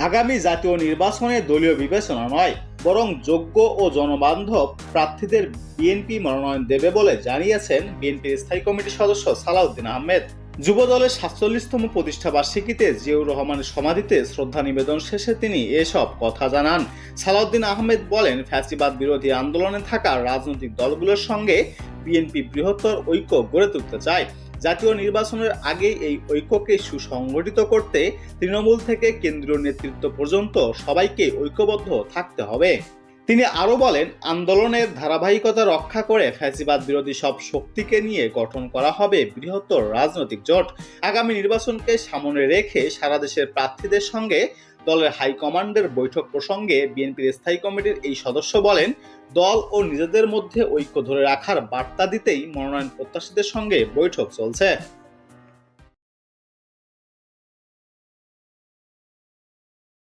আগামী জাতীয় নির্বাচনে দলীয় বিবেচনা নয়, বরং যোগ্য ও জনবান্ধব প্রার্থীদের বিএনপি মনোনয়ন দেবে বলে জানিয়েছেন বিএনপির স্থায়ী কমিটির সদস্য সালাউদ্দিন আহমেদ। যুব দলের ৪৭তম প্রতিষ্ঠাবার্ষিকীতে জিয়াউর রহমানের সমাধিতে শ্রদ্ধা নিবেদন শেষে তিনি এসব কথা জানান। সালাউদ্দিন আহমেদ বলেন, ফ্যাসিবাদ বিরোধী আন্দোলনে থাকা রাজনৈতিক দলগুলোর সঙ্গে বিএনপি বৃহত্তর ঐক্য গড়ে তুলতে চায়। জাতীয় নির্বাচনের আগে এই ঐক্যকে সুসংগঠিত করতে তৃণমূল থেকে কেন্দ্রীয় নেতৃত্ব পর্যন্ত সবাইকে ঐক্যবদ্ধ থাকতে হবে। তিনি আরও বলেন, আন্দোলনের ধারাবাহিকতা রক্ষা করে ফ্যাসিবাদ বিরোধী সব শক্তিকে নিয়ে গঠন করা হবে বৃহত্তর রাজনৈতিক জোট। আগামী নির্বাচনকে সামনে রেখে সারা দেশের প্রার্থীদের সঙ্গে দলের হাইকমান্ডের বৈঠক প্রসঙ্গে বিএনপির স্থায়ী কমিটির এই সদস্য বলেন, দল ও নিজেদের মধ্যে ঐক্য ধরে রাখার বার্তা দিতেই মনোনয়ন প্রত্যাশীদের সঙ্গে বৈঠক চলছে।